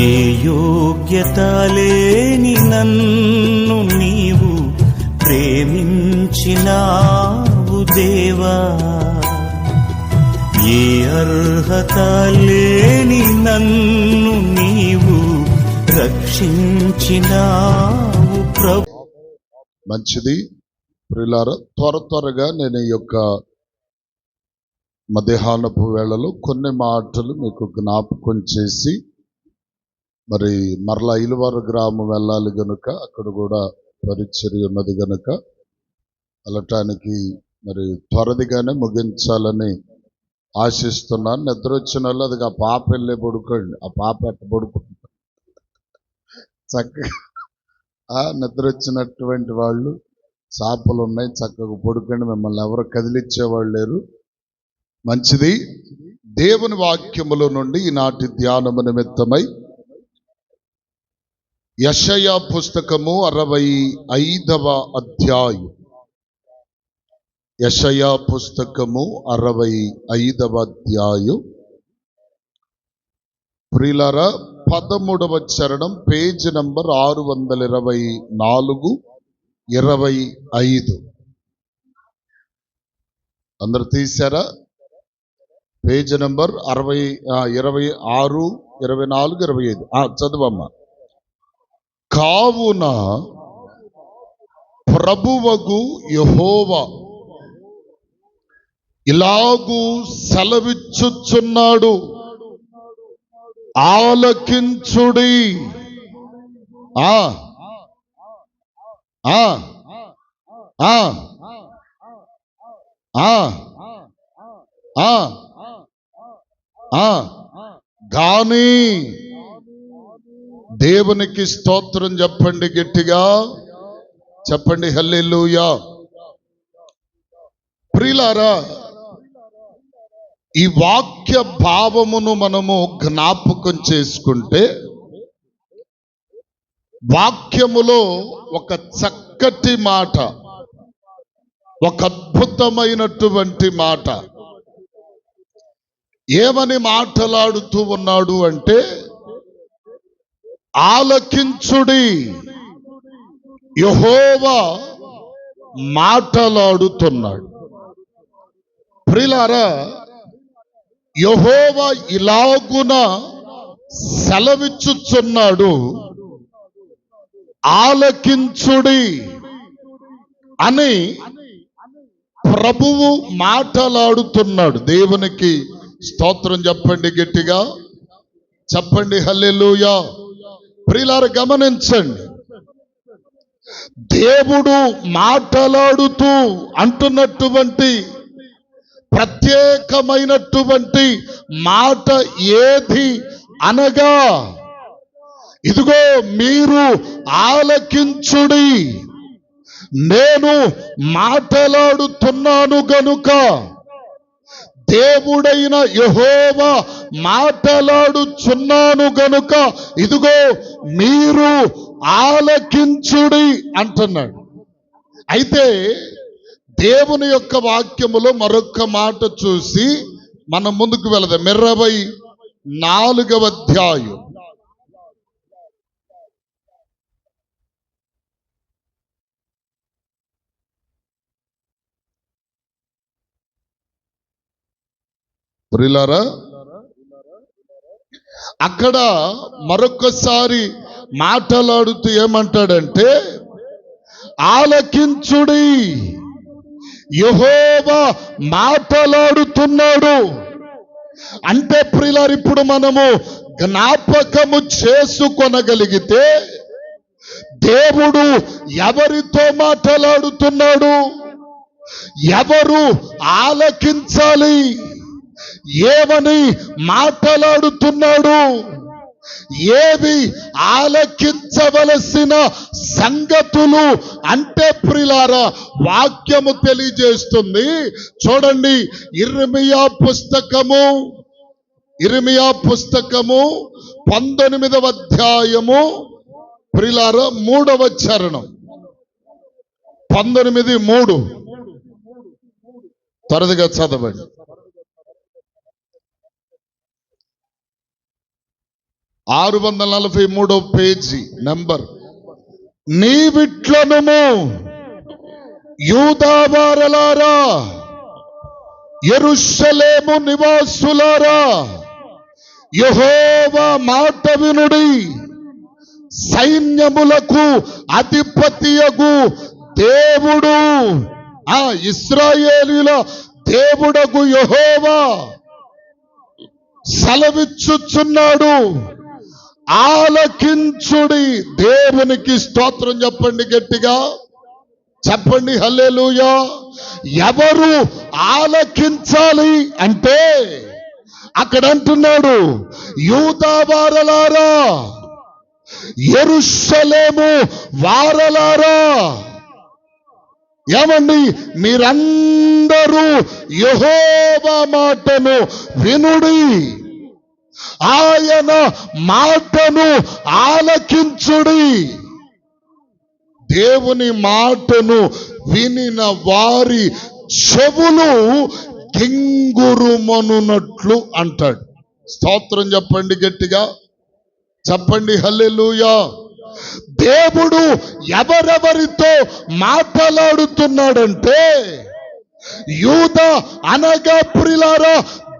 ఏ యోగ్యత లేని నన్ను నీవు ప్రేమించినావు దేవా, ఏ అర్హత లేని నన్ను నీవు రక్షించినావు ప్రభు. మంచిది ప్రియులారా, త్వరగా నేను ఈ యొక్క మధ్యాహ్నపు వేళలో కొన్ని మాటలు మీకు జ్ఞాపకం చేసి మరి మరలా ఇలువారు గ్రామం వెళ్ళాలి గనుక అక్కడ కూడా పరిచర్య ఉన్నది గనుక వెళ్ళటానికి మరి త్వరదిగానే ముగించాలని ఆశిస్తున్నాను. నిద్ర వచ్చిన వాళ్ళు అది ఆ పాప వెళ్ళే పడుకోండి, ఆ పాప ఎట్ట పడుకుంటుంది చక్కగా నిద్ర వచ్చినటువంటి వాళ్ళు చాపలు ఉన్నాయి చక్కగా పడుకోండి, మిమ్మల్ని ఎవరు కదిలిచ్చేవాళ్ళు లేరు. మంచిది. దేవుని వాక్యములో నుండి ఈనాటి ధ్యానము నిమిత్తమై యెషయా పుస్తకము 65వ అధ్యాయం. యెషయా పుస్తకము 65వ అధ్యాయం. ప్రియులారా, 13వ చరణం, పేజ్ నంబర్ 624, 25. అందరు తీశారా? Page number 26, 24, 25. చదువమ్మా. కావున ప్రభువగు యెహోవా ఇలాగూ సెలవిచ్చుచున్నాడు, ఆలకించుడి. గాని దేవునికి స్తోత్రం చెప్పండి, గట్టిగా చెప్పండి, హల్లెలూయా. ప్రియులారా, ఈ వాక్య భావమును మనము జ్ఞాపకం చేసుకుంటే వాక్యములో ఒక చక్కటి మాట, ఒక అద్భుతమైనటువంటి మాట. ఏమని మాట్లాడుతూ ఉన్నాడు అంటే, ఆలకించుడి, యెహోవా మాట్లాడుతున్నాడు. ప్రియులారా, యెహోవా ఇలాగున సెలవిచ్చుచున్నాడు, ఆలకించుడి అని ప్రభువు మాట్లాడుతున్నాడు. దేవునికి స్తోత్రం చెప్పండి, గట్టిగా చెప్పండి, హల్లెలూయా. ప్రియులారా, గమనించండి, దేవుడు మాట్లాడుతూ అంటున్నటువంటి ప్రత్యేకమైనటువంటి మాట ఏది అనగా, ఇదిగో మీరు ఆలకించుడి, నేను మాట్లాడుతున్నాను గనుక. దేవుడైన యెహోవా మాట్లాడుచున్నాను గనుక ఇదిగో మీరు ఆలకించుడి అంటున్నాడు. అయితే దేవుని యొక్క వాక్యములో మరొక మాట చూసి మనం ముందుకు వెళదాం. 24వ అధ్యాయం. ప్రియులారా, అక్కడ మరొకసారి మాట్లాడుతూ ఏమంటాడంటే, ఆలకించుడి, యెహోవా మాట్లాడుతున్నాడు అంటే. ప్రియులారా, ఇప్పుడు మనము జ్ఞాపకము చేసుకొనగలిగితే దేవుడు ఎవరితో మాట్లాడుతున్నాడు, ఎవరు ఆలకించాలి, ఏమని మాట్లాడుతున్నాడు, ఏవి ఆలకించవలసిన సంగతులు అంటే ప్రియులారా వాక్యము తెలియజేస్తుంది. చూడండి, ఇర్మియా పుస్తకము 19వ అధ్యాయము ప్రియులారా 3వ చరణం. 19:3 త్వరగా చదవండి. 643 పేజీ నంబర్. నీవిట్లనుము యూదావారలారా, యెరూషలేము నివాసులారా, యెహోవా మాట వినుడి. సైన్యములకు అధిపతియగు దేవుడు, ఇశ్రాయేలీయుల దేవుడగు యెహోవా సెలవిచ్చుచున్నాడు, ఆలకించుడి. దేవునికి స్తోత్రం చెప్పండి, గట్టిగా చెప్పండి హల్లెలూయా. ఎవరు ఆలకించాలి అంటే అక్కడ అంటున్నాడు, యూదా వారలారా, యెరూషలేము వారలారా. ఏమండి, మీరందరూ యెహోవా మాటను వినుడి, ఆయన మాటను ఆలకించుడి. దేవుని మాటను వినిన వారి చెవులు గింగురుమనున్నట్లు అంటాడు. స్తోత్రం చెప్పండి, గట్టిగా చెప్పండి హల్లెలూయా. దేవుడు ఎవరెవరితో మాట్లాడుతున్నాడంటే, యూదా అనగా ప్రియులారా,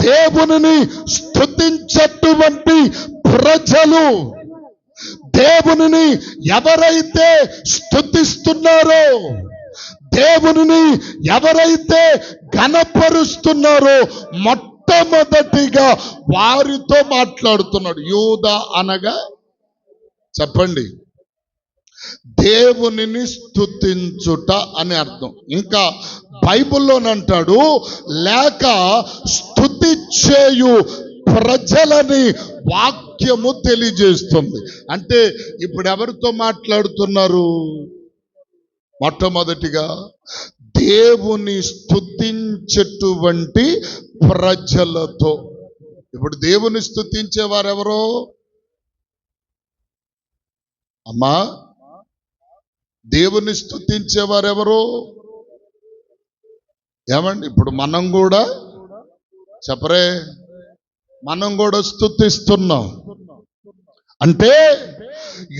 దేవునిని స్తుతించేటువంటి ప్రజలు. దేవునిని ఎవరైతే స్తుతిస్తున్నారో, దేవునిని ఎవరైతే ఘనపరుస్తున్నారో, మొట్టమొదటిగా వారితో మాట్లాడుతున్నాడు. యూదా అనగా చెప్పండి, దేవునిని స్తుతించుట అని అర్థం. ఇంకా బైబిల్లోనంటాడు, లేక స్తుతి చేయు ప్రజలని వాక్యము తెలియజేస్తుంది. అంటే ఇప్పుడు ఎవరితో మాట్లాడుతున్నారు? మొట్టమొదటిగా దేవుని స్తుతించేటువంటి ప్రజలతో. ఇప్పుడు దేవుని స్తుతించే వారెవరో అమ్మా? దేవుని స్తుతించే వారెవరో ఏమండి? ఇప్పుడు మనం కూడా చెప్పరే, మనం కూడా స్తుతిస్తున్నాం. అంటే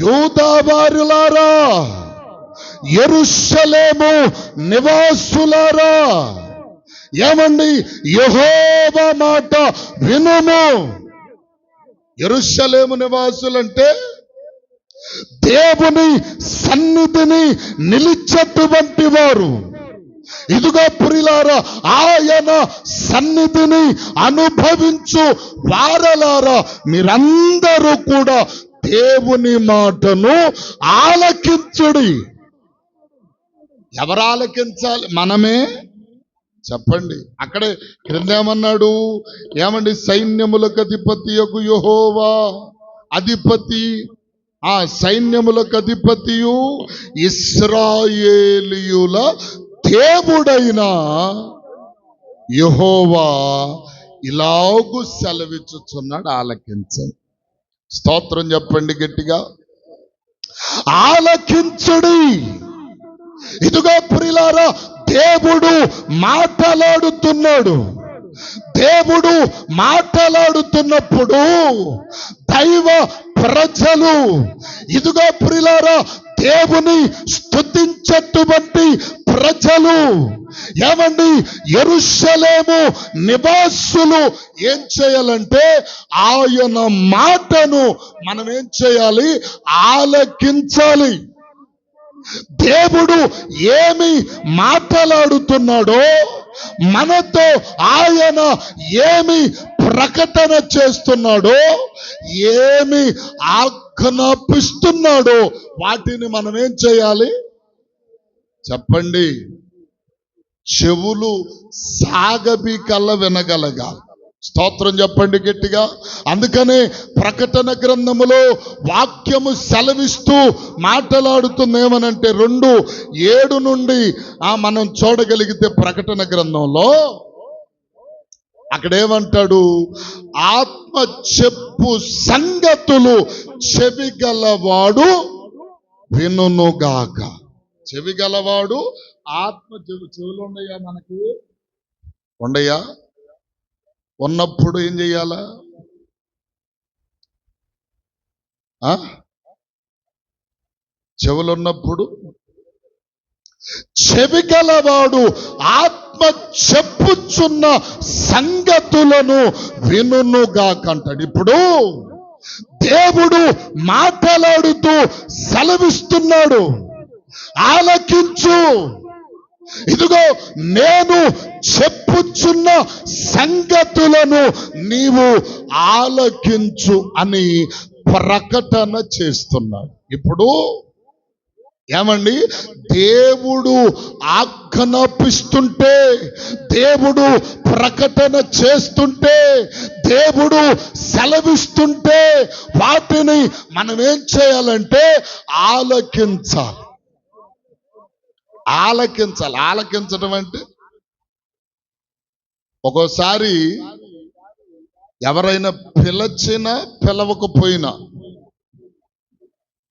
యూదా వారులారా, యెరూషలేము నివాసులారా, ఏమండి, యెహోవా మాట వినుము. యెరూషలేము నివాసులంటే దేవుని సన్నిధిని నిలిచేటువంటి వారు. ఇదిగో ప్రియులారా, ఆయన సన్నిధిని అనుభవించు వారలారా, మీరందరూ కూడా దేవుని మాటను ఆలకించుడి. ఎవరు ఆలకించాలి? మనమే. చెప్పండి. అక్కడే క్రిందేమన్నాడు? ఏమండి, సైన్యములకు అధిపతియగు యెహోవా, అధిపతి, సైన్యములకు అధిపతియు ఇశ్రాయేలీయుల దేవుడైన యెహోవా ఇలాగు సెలవిచ్చుచున్నాడు, ఆలకించండి. స్తోత్రం చెప్పండి గట్టిగా, ఆలకించుడి. ఇదిగో ప్రియులారా, దేవుడు మాట్లాడుతున్నాడు. దేవుడు మాట్లాడుతున్నప్పుడు దైవ ప్రజలు, ఇదిగో ప్రియులారా, దేవుని స్తుతించేటువంటి ప్రజలు, ఏమండి, యెరూషలేము నివాసులు ఏం చేయాలంటే, ఆయన మాటను మనం ఏం చేయాలి? ఆలకించాలి. దేవుడు ఏమి మాట్లాడుతున్నాడో, మనతో ఆయన ఏమి ప్రకటన చేస్తున్నాడో, ఏమి ఆజ్ఞాపిస్తున్నాడో, వాటిని మనం ఏం చేయాలి? చెప్పండి. చెవులు సాగబికల్ల వినగలగాలి. స్తోత్రం చెప్పండి గట్టిగా. అందుకనే ప్రకటన గ్రంథములో వాక్యము సెలవిస్తూ మాట్లాడుతుంది ఏమనంటే, 2:7 నుండి మనం చూడగలిగితే ప్రకటన గ్రంథంలో అక్కడేమంటాడు? ఆత్మ చెప్పు సంగతులు చెవిగలవాడు వినుగాక. చెవిగలవాడు, ఆత్మ చెవులు ఉండయా? మనకి ఉండయా? ఉన్నప్పుడు ఏం చెయ్యాలా? ఆ? చెవులున్నప్పుడు చెవిగలవాడు ఆత్మ చెప్పుచున్న సంగతులను వినుగాకంటాడు. ఇప్పుడు దేవుడు మాట్లాడుతూ సెలవిస్తున్నాడు, ఆలకించు. ఇదిగో నేను చెప్పుచున్న సంగతులను నీవు ఆలకించు అని ప్రకటన చేస్తున్నాడు. ఇప్పుడు ఏమండి, దేవుడు ఆజ్ఞాపిస్తుంటే, దేవుడు ప్రకటన చేస్తుంటే, దేవుడు సెలవిస్తుంటే వాటిని మనం ఏం చేయాలంటే ఆలకించాలి. ఆలకించాలి. ఆలకించడం అంటే ఒక్కోసారి ఎవరైనా పిలచినా పిలవకపోయినా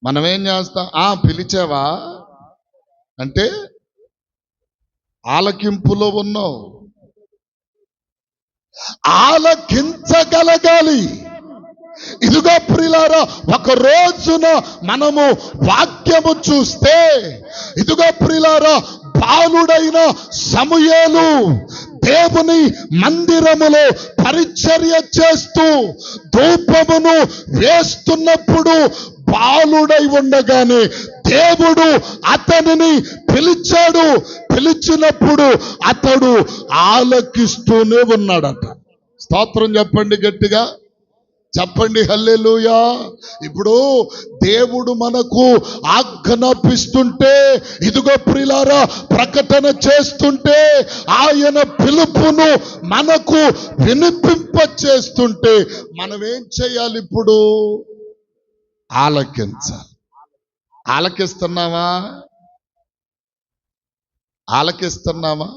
మనం ఏం చేస్తాం? పిలిచావా అంటే ఆలకింపులో ఉన్నావు. ఆలకించగలగాలి. ఇదిగో ప్రియులారా, ఒక రోజున మనము వాక్యము చూస్తే, ఇదిగో ప్రియులారా, బాలుడైన సమూయేలు దేవుని మందిరములో పరిచర్య చేస్తూ ధూపమును వేస్తున్నప్పుడు బాలుడై ఉండగానే దేవుడు అతనిని పిలిచాడు. పిలిచినప్పుడు అతడు ఆలకిస్తూనే ఉన్నాడట. స్తోత్రం చెప్పండి, గట్టిగా చెప్పండి, హల్లెలూయా. ఇప్పుడు దేవుడు మనకు ఆజ్ఞాపిస్తుంటే, ఇదిగో ప్రియులారా, ప్రకటన చేస్తుంటే, ఆయన పిలుపును మనకు వినిపింప చేస్తుంటే మనం ఏం చేయాలి? ఇప్పుడు ఆలకించాలి. ఆలకిస్తున్నామా? ఆలకిస్తున్నామా?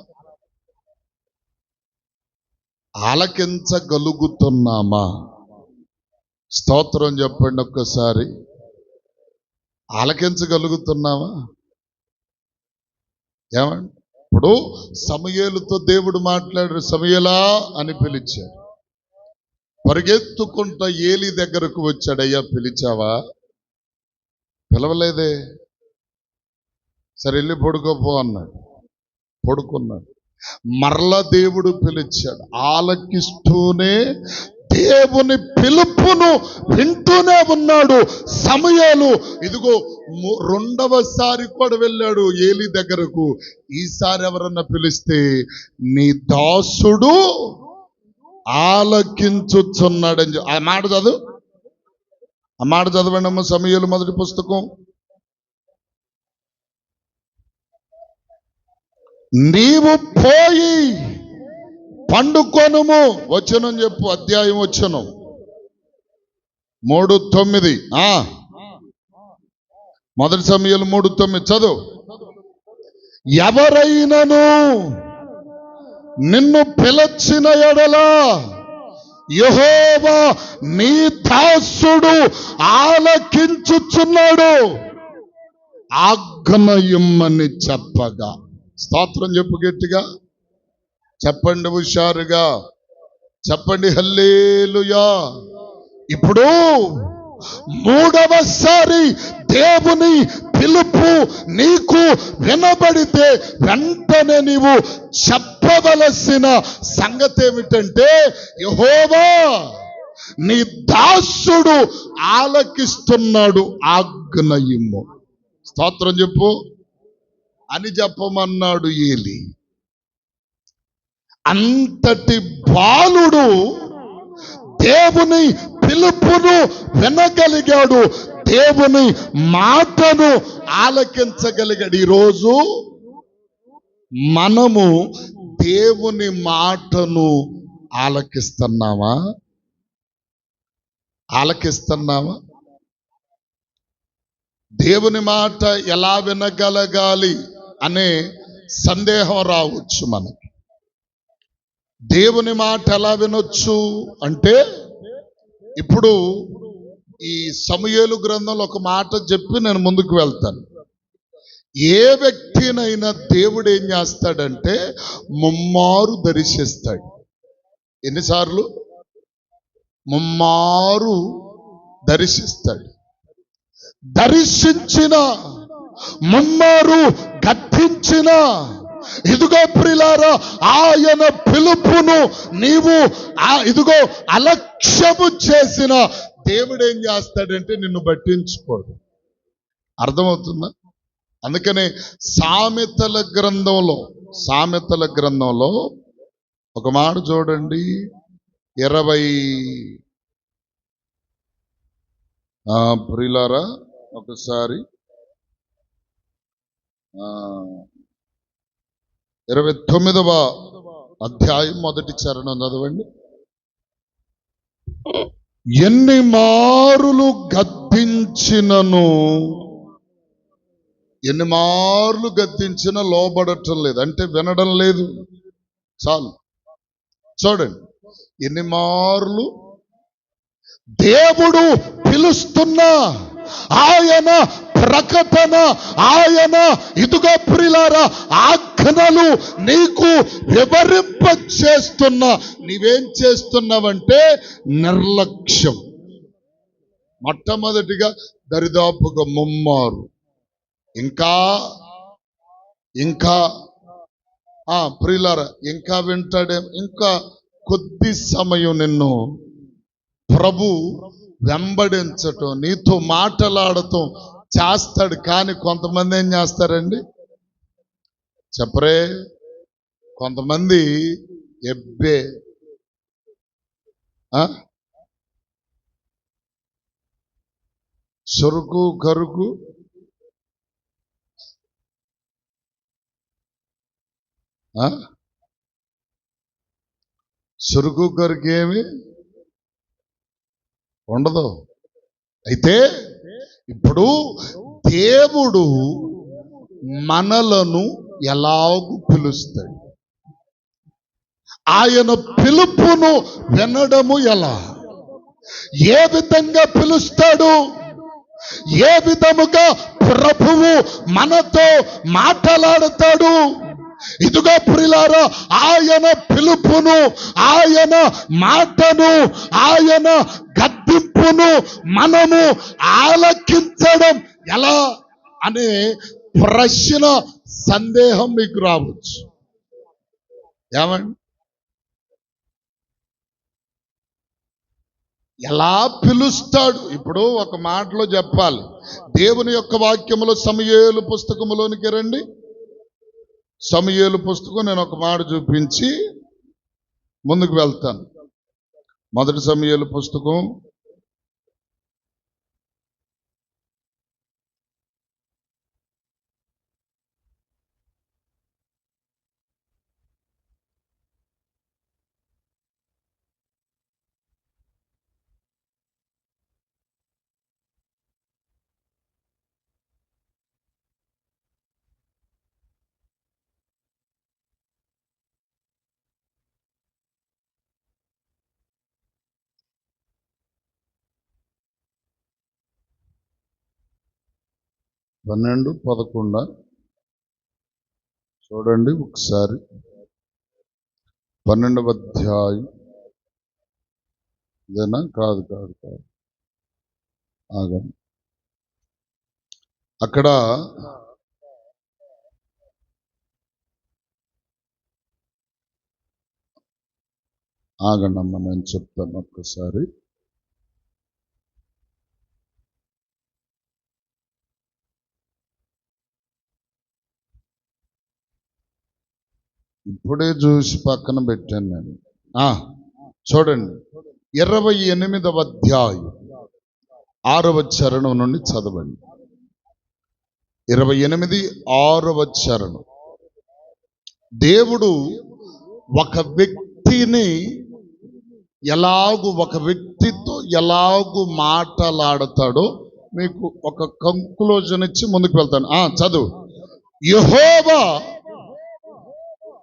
ఆలకించగలుగుతున్నామా? స్తోత్రం చెప్పండి ఒక్కసారి. ఆలకించగలుగుతున్నావా? ఏమండి, ఇప్పుడు సమూయేలుతో దేవుడు మాట్లాడారు. సమూయేలా అని పిలిచాడు. పరిగెత్తుకుంటా ఏలి దగ్గరకు వచ్చాడు. అయ్యా పిలిచావా? పిలవలేదే. సరే వెళ్ళి పడుకోపో అన్నాడు. పడుకున్నాడు. మరలా దేవుడు పిలిచాడు. ఆలకిస్తూనే దేవుని పిలుపును వింటూనే ఉన్నాడు సమూయేలు. ఇదిగో రెండవసారి కూడా వెళ్ళాడు ఏలి దగ్గరకు. ఈసారి ఎవరన్నా పిలిస్తే, నీ దాసుడు ఆలకించుచున్నాడని ఆ మాట చదువు. ఆ మాట చదవండి అమ్మ, సమూయేలు మొదటి పుస్తకం. నీవు పోయి పండుకొనుము. వచనం చెప్పు, అధ్యాయం వచనం 3:9. మొదటి సమూయేలు 3:9 చదువు. ఎవరైనను నిన్ను పిలచిన ఎడలా యెహోవా నీ దాసుడు ఆలకించుచున్నాడు, ఆజ్ఞ ఇమ్మని చెప్పగా. స్తోత్రం చెప్పు గట్టిగా, చెప్పండి హుషారుగా, చెప్పండి హల్లెలూయా. ఇప్పుడు మూడవసారి దేవుని పిలుపు నీకు వినబడితే వెంటనే నీవు చెప్పవలసిన సంగతి ఏమిటంటే, యెహోవా నీ దాసుడు ఆలకిస్తున్నాడు, ఆజ్ఞ ఇమ్ము. స్తోత్రం చెప్పు అని చెప్పమన్నాడు ఏలి. అంతటి బాలుడు దేవుని పిలుపును వినగలిగాడు, దేవుని మాటను ఆలకించగలిగాడు. ఈరోజు మనము దేవుని మాటను ఆలకిస్తున్నామా? ఆలకిస్తున్నామా? దేవుని మాట ఎలా వినగలగాలి అనే సందేహం రావచ్చు మనకి. దేవుని మాట ఎలా వినొచ్చు అంటే, ఇప్పుడు ఈ సమూయేలు గ్రంథంలో ఒక మాట చెప్పి నేను ముందుకు వెళ్తాను. ఏ వ్యక్తినైనా దేవుడు ఏం చేస్తాడంటే ముమ్మారు దర్శిస్తాడు. ఎన్నిసార్లు? ముమ్మారు దర్శిస్తాడు. దర్శించిన, ముమ్మారు గద్దించిన, ఇదిగో ప్రియులారా ఆయన పిలుపును నీవు ఇదిగో అలక్ష్యము చేసిన దేవుడు ఏం చేస్తాడంటే నిన్ను పట్టించుకోడు. అర్థమవుతుందా? అందుకనే సామెతల గ్రంథంలో ఒక మాట చూడండి, 20 ప్రియులారా ఒకసారి 29వ అధ్యాయం 1వ చరణం చదవండి. ఎన్ని మారులు గద్దించినను, ఎన్ని మార్లు గద్దించినా లోబడటం లేదు, అంటే వినడం లేదు. చాలు చూడండి, ఎన్ని మార్లు దేవుడు పిలుస్తున్నా, ఆయన ప్రకటన, ఆయన ఇదిగో ప్రియులారా ఆజ్ఞలు నీకు వివరింప చేస్తున్నా, నీవేం చేస్తున్నావంటే నిర్లక్ష్యం. మొట్టమొదటిగా దరిదాపుగా ముమ్మారు, ఇంకా ప్రియులారా ఇంకా వింటాడే, ఇంకా కొద్ది సమయం నిన్ను ప్రభు వెంబడించటం, నీతో మాట్లాడటం చేస్తాడు. కానీ కొంతమంది ఏం చేస్తారండి చెప్పరే, కొంతమంది ఎబ్బే సురుకు కరుకు సురుకు కరుకు ఏమి ఉండదు. అయితే ఇప్పుడు దేవుడు మనలను ఎలాగూ పిలుస్తాడు, ఆయన పిలుపును వినడము ఎలా, ఏ విధంగా పిలుస్తాడు, ఏ విధముగా ప్రభువు మనతో మాట్లాడతాడు. ఇదిగో ప్రియులారా ఆయన పిలుపును, ఆయన మాటను, ఆయన గద్దింపును మనము ఆలకించడం ఎలా అనే ప్రశ్న, సందేహం మీకు రావచ్చు. ఏమండి, ఎలా పిలుస్తాడు? ఇప్పుడు ఒక మాటలో చెప్పాలి, దేవుని యొక్క వాక్యములో సమూయేలు పుస్తకములోనికి రండి. సమూయేలు పుస్తకం నేను ఒక మాట చూపించి ముందుకు వెళ్తాను. 1 సమూయేలు పుస్తకం 12:11 చూడండి ఒకసారి. 12వ అధ్యాయం ఇదేనా? కాదు, ఆగండి. అక్కడ ఆగండి అమ్మ, నేను చెప్తాను ఒక్కసారి. ఇప్పుడే చూసి పక్కన పెట్టాను నేను. చూడండి 28వ అధ్యాయం 6వ చరణం నుండి చదవండి. 28:6వ చరణం. దేవుడు ఒక వ్యక్తిని ఒక వ్యక్తితో ఎలాగూ మాట్లాడతాడో మీకు ఒక కంక్లూజన్ ఇచ్చి ముందుకు వెళ్తాను. చదువు.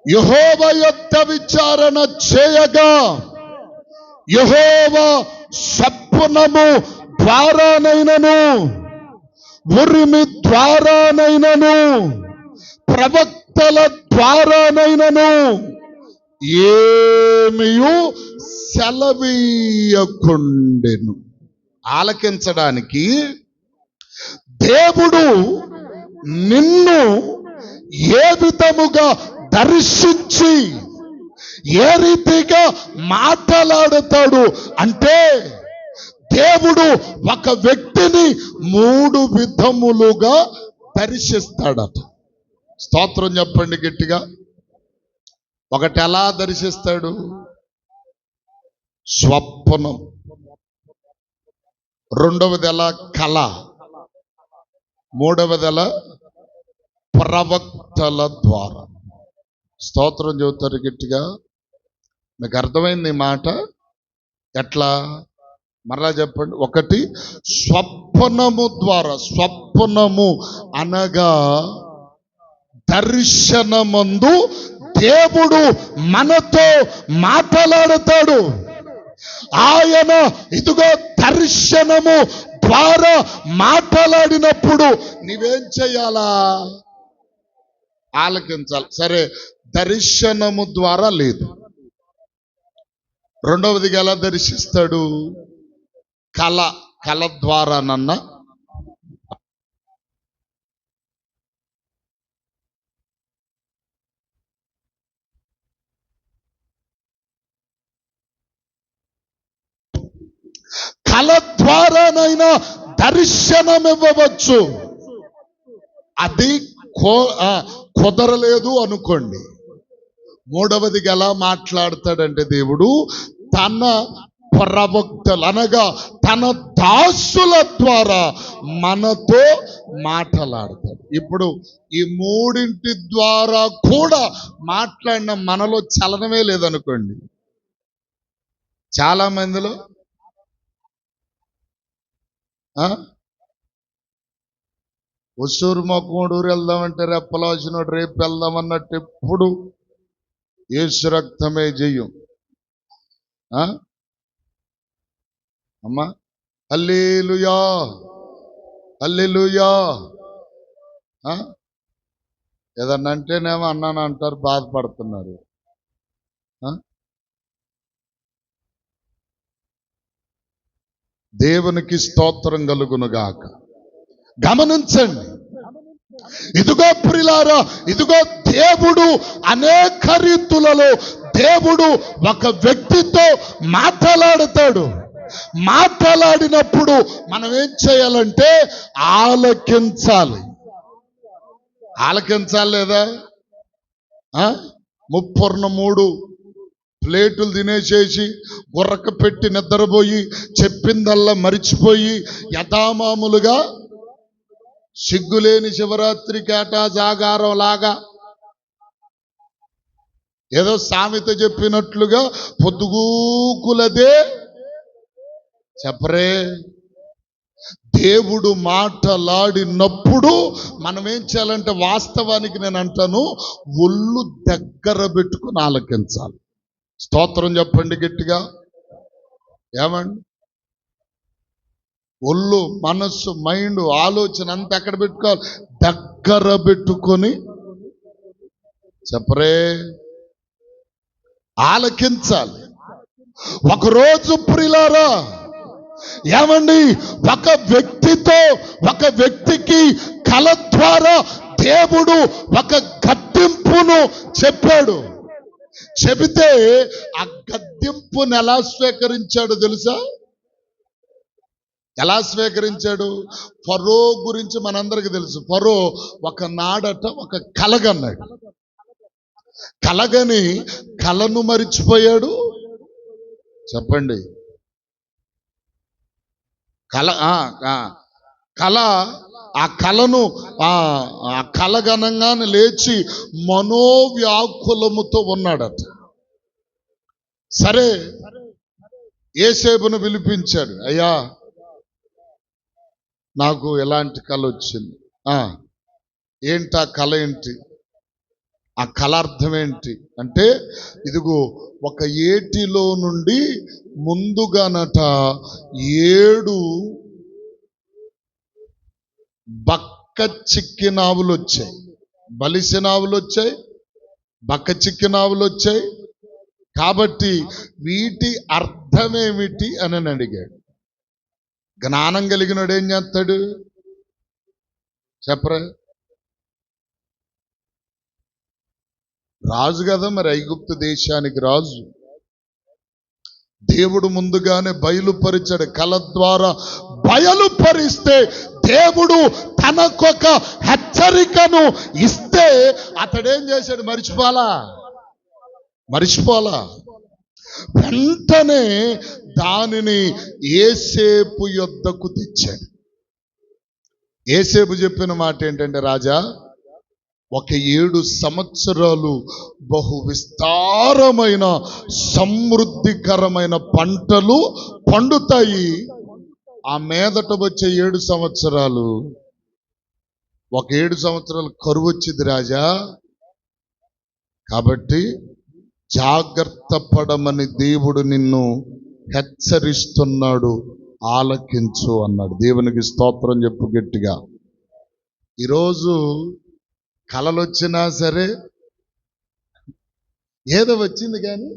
యెహోవా యొద్ద విచారణ చేయగా, యెహోవా శబ్దము ద్వారానైనను, ఉరిమి ద్వారానైనను, ప్రవక్తల ద్వారానైనను ఏమియు సెలవీయకుండెను. ఆలకించడానికి దేవుడు నిన్ను ఏ విధముగా దర్శించి ఏ రీతిగా మాట్లాడుతాడు అంటే, దేవుడు ఒక వ్యక్తిని 3 విధములుగా దర్శిస్తాడట. స్తోత్రం చెప్పండి గట్టిగా. ఒకటి ఎలా దర్శిస్తాడు? స్వప్నం. రెండవది ఎలా? కళ. మూడవది ఎలా? ప్రవక్తల ద్వారా. స్తోత్రం చెబుతారు గట్టిగా. మీకు అర్థమైంది ఈ మాట? ఎట్లా? మరలా చెప్పండి. ఒకటి స్వప్నము ద్వారా. స్వప్నము అనగా దర్శనమందు దేవుడు మనతో మాట్లాడుతాడు. ఆయన ఇదిగో దర్శనము ద్వారా మాట్లాడినప్పుడు నీవేం చెయ్యాలా? ఆలకించాలి. సరే, దర్శనము ద్వారా లేదు. రెండవదిగా ఎలా దర్శిస్తాడు? కళ. కళ ద్వారానన్నా కళ ద్వారానైనా దర్శనం ఇవ్వవచ్చు. అది కుదరలేదు అనుకోండి. మూడవదిగా ఎలా మాట్లాడతాడంటే దేవుడు తన ప్రవక్తలు అనగా తన దాసుల ద్వారా మనతో మాట్లాడతాడు. ఇప్పుడు ఈ 3 ద్వారా కూడా మాట్లాడిన మనలో చలనమే లేదనుకోండి. చాలా మందిలో ఒసూరు మొక్కమూడూరు వెళ్దామంటే రెప్పలో వచ్చినోడు రేపు వెళ్దామన్నట్టు ఎప్పుడు యేసు రక్తమే జయం. అమ్మా హల్లెలూయా హల్లెలూయా. ఏదన్నా అంటేనేమో అన్నాను అంటారు, బాధపడుతున్నారు. దేవునికి స్తోత్రం కలుగునుగాక. గమనించండి. ఇదిగో ప్రియులారా, ఇదిగో దేవుడు అనేక రీతులలో దేవుడు ఒక వ్యక్తితో మాట్లాడతాడు. మాట్లాడినప్పుడు మనం ఏం చేయాలంటే ఆలకించాలి. ఆలకించాలి లేదా? 33 ప్లేటులు తినేసేసి గుర్రక పెట్టి నిద్రపోయి చెప్పిందల్లా మరిచిపోయి యథామాములుగా సిగ్గులేని శివరాత్రి కేటా జాగారం లాగా ఏదో సామెత చెప్పినట్లుగా పొద్దుగూకులదే చెప్పరే. దేవుడు మాట్లాడినప్పుడు మనం ఏం చేయాలంటే, వాస్తవానికి నేను అంటాను, ఒళ్ళు దగ్గర పెట్టుకుని ఆలకించాలి. స్తోత్రం చెప్పండి గట్టిగా. ఏమండి? ఒళ్ళు, మనస్సు, మైండ్, ఆలోచన అంతా ఎక్కడ పెట్టుకోవాలి? దగ్గర పెట్టుకొని చెప్పరే ఆలకించాలి. ఒకరోజు ప్రియులారా, ఏమండి, ఒక వ్యక్తికి కల ద్వారా దేవుడు ఒక గద్దింపును చెప్పాడు. చెబితే ఆ గద్దింపును ఎలా స్వీకరించాడు తెలుసా? ఎలా స్వీకరించాడు? ఫరో గురించి మనందరికి తెలుసు. ఫరో ఒక నాడట ఒక కలగన్నాడు. కలగని కలను మరిచిపోయాడు. చెప్పండి. ఆ కలగనంగానే లేచి మనోవ్యాకులముతో ఉన్నాడట. సరే, యోసేపును పిలిపించాడు. అయ్యా, నాకు ఎలాంటి కళ వచ్చింది? ఏంటి ఆ కళ? ఏంటి ఆ కళ? అర్థం ఏంటి అంటే, ఇదిగో ఒక ఏటిలో నుండి ముందుగానట 7 బక్క చిక్కిన ఆవులు వచ్చాయి. బలిసిన ఆవులు వచ్చాయి, బక్క చిక్కిన ఆవులు వచ్చాయి. కాబట్టి వీటి అర్థమేమిటి అని అడిగాడు. జ్ఞానం కలిగినోడు ఏం చేస్తాడు? చెప్పరా? రాజు కదా మరి, ఐగుప్తు దేశానికి రాజు. దేవుడు ముందుగానే బయలుపరిచాడు, కల ద్వారా బయలుపరిస్తే దేవుడు తనకొక హెచ్చరికను ఇస్తే అతడేం చేశాడు? మరిచిపోలా. వెంటనే దానిని యోసేపు యొద్దకు తెచ్చాడు. యోసేపు చెప్పిన మాట ఏంటంటే, రాజా, ఒక 7 సంవత్సరాలు బహు విస్తారమైన సమృద్ధికరమైన పంటలు పండుతాయి. ఆ మీదట వచ్చే 7 సంవత్సరాలు ఒక 7 సంవత్సరాలు కరువు వచ్చింది రాజా. కాబట్టి జాగ్రత్త పడమని దేవుడు నిన్ను హెచ్చరిస్తున్నాడు, ఆలకించు అన్నాడు. దేవునికి స్తోత్రం చెప్పు గట్టిగా. ఈరోజు కలలు వచ్చినా సరే ఏదో వచ్చింది కానీ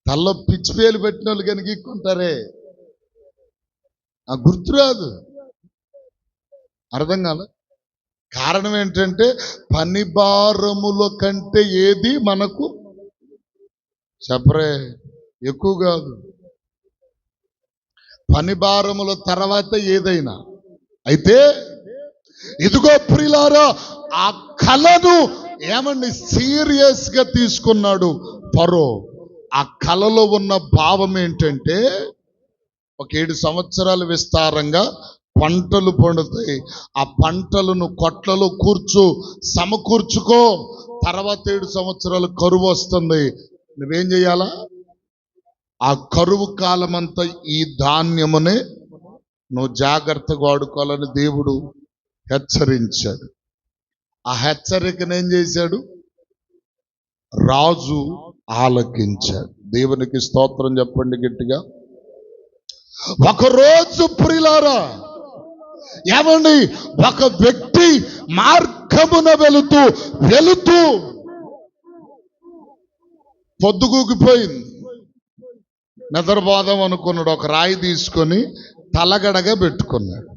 తల్లో పిచ్చి పేలు పెట్టిన వాళ్ళు కనుక ఇక్కుంటారే, గుర్తురాదు. అర్థం కాల. కారణం ఏంటంటే పని భారముల కంటే ఏది మనకు చెప్పరే ఎక్కువ కాదు. పని భారముల తర్వాత ఏదైనా అయితే, ఇదిగో ప్రియులారా, ఆ కలను ఏమండి సీరియస్ గా తీసుకున్నాడు ఫరో. ఆ కలలో ఉన్న భావం ఏంటంటే, ఒక 7 సంవత్సరాలు విస్తారంగా పంటలు పండుతాయి. ఆ పంటలను కొట్లలో సమకూర్చుకో. తర్వాత 7 సంవత్సరాలు కరువు వస్తుంది. నువ్వేం చేయాలా? ఆ కరువు కాలమంతా ఈ ధాన్యమునే నువ్వు జాగ్రత్తగా వాడుకోవాలని దేవుడు హెచ్చరించాడు. ఆ హెచ్చరికను ఏం చేశాడు? రాజు ఆలకించాడు. దేవునికి స్తోత్రం చెప్పండి గట్టిగా. ఒకరోజు ప్రియులారా, ఏమండి, ఒక వ్యక్తి మార్గమున వెళుతూ పొద్దుగూకిపోయింది. నిద్రపోదాం అనుకున్నాడు. ఒక రాయి తీసుకొని తలగడగా పెట్టుకున్నాడు.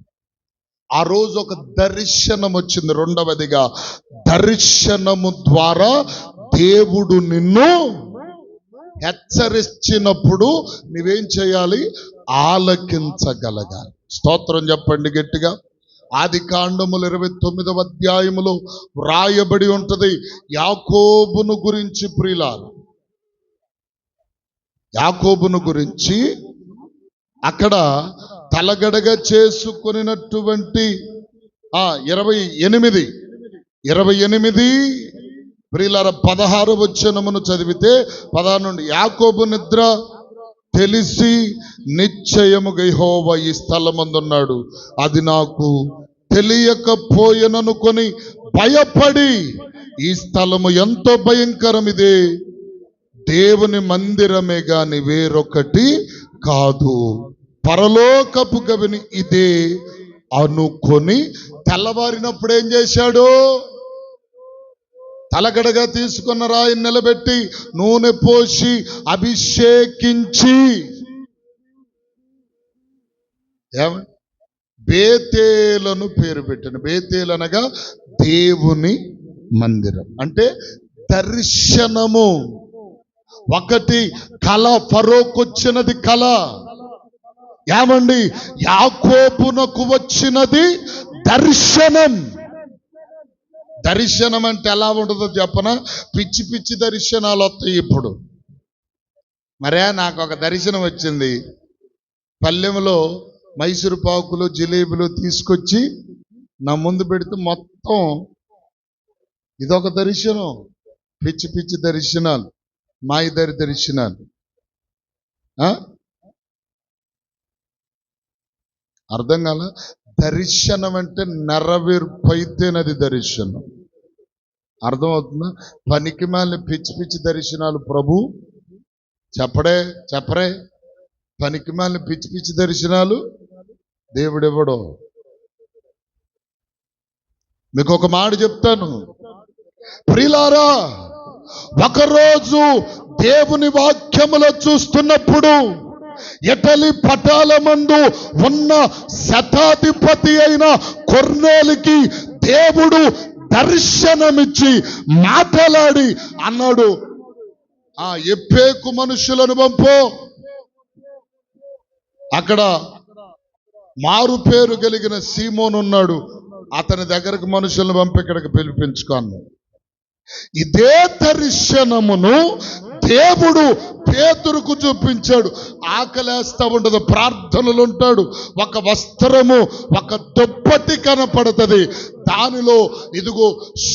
ఆ రోజు ఒక దర్శనం వచ్చింది. రెండవదిగా, దర్శనము ద్వారా దేవుడు నిన్ను హెచ్చరించినప్పుడు నువ్వేం చేయాలి? ఆలకించగలగాలి. స్తోత్రం చెప్పండి గట్టిగా. ఆదికాండములు 29వ అధ్యాయములో వ్రాయబడి ఉంటది యాకోబును గురించి. ప్రియులారా, యాకోబును గురించి అక్కడ తలగడగా చేసుకున్నటువంటి 28 ప్రియులారా 16వ వచనమును చదివితే 16 నుండి, యాకోబు నిద్ర తెలిసి నిశ్చయముగా యెహోవా ఈ స్థలమందున్నాడు, అది నాకు తెలియకపోయెననుకొని భయపడి, ఈ స్థలము ఎంతో భయంకరం, ఇదే దేవుని మందిరమే గాని వేరొకటి కాదు, పరలోకపు గవిని ఇదే అనుకొని తెల్లవారినప్పుడు ఏం చేశాడు? తలగడగా తీసుకున్న రాయిని నిలబెట్టి నూనె పోసి అభిషేకించి బేతేలను పేరు పెట్టాను. బేతేలు అనగా దేవుని మందిరం. అంటే దర్శనము. ఒకటి కళ, ఫరోకొచ్చినది కళ. ఏమండి, యాకోబునకు వచ్చినది దర్శనం. దర్శనం అంటే ఎలా ఉంటుందో చెప్పనా? పిచ్చి పిచ్చి దర్శనాలు వస్తాయి ఇప్పుడు. మరే నాకు ఒక దర్శనం వచ్చింది. పల్లెములో మైసూరు పాకులు, జిలేబీలు తీసుకొచ్చి నా ముందు పెడితే మొత్తం ఇదొక దర్శనం. పిచ్చి పిచ్చి దర్శనాలు, మాయదారి దర్శనాలు. అర్థం కాల. దర్శనం అంటే నెరవేర్పైతేనది దర్శనం. అర్థమవుతుందా? పనికి మాలిన పిచ్చి పిచ్చి దర్శనాలు ప్రభు చెప్పరే. పనికి మాలిన పిచ్చి పిచ్చి దర్శనాలు దేవుడెవడో. మీకు ఒక మాట చెప్తాను ప్రియులారా, ఒకరోజు దేవుని వాక్యములో చూస్తున్నప్పుడు ఇటలీ పటాలమందు ఉన్న శతాధిపతి అయిన కొర్నేలికి దేవుడు దర్శనమిచ్చి మాట్లాడి అన్నాడు, ఎప్పేకు మనుషులను పంపు, అక్కడ మారు పేరు కలిగిన సీమోను ఉన్నాడు, అతని దగ్గరకు మనుషులను పంపి ఇక్కడికి పిలిపించుకోను. ఇదే దర్శనమును దేవుడు పేతురుకు చూపించాడు. ఆకలేస్తా ఉండదు, ప్రార్థనలు ఉంటాడు, ఒక వస్త్రము ఒక దుప్పటి కనపడుతుంది, దానిలో ఇదిగో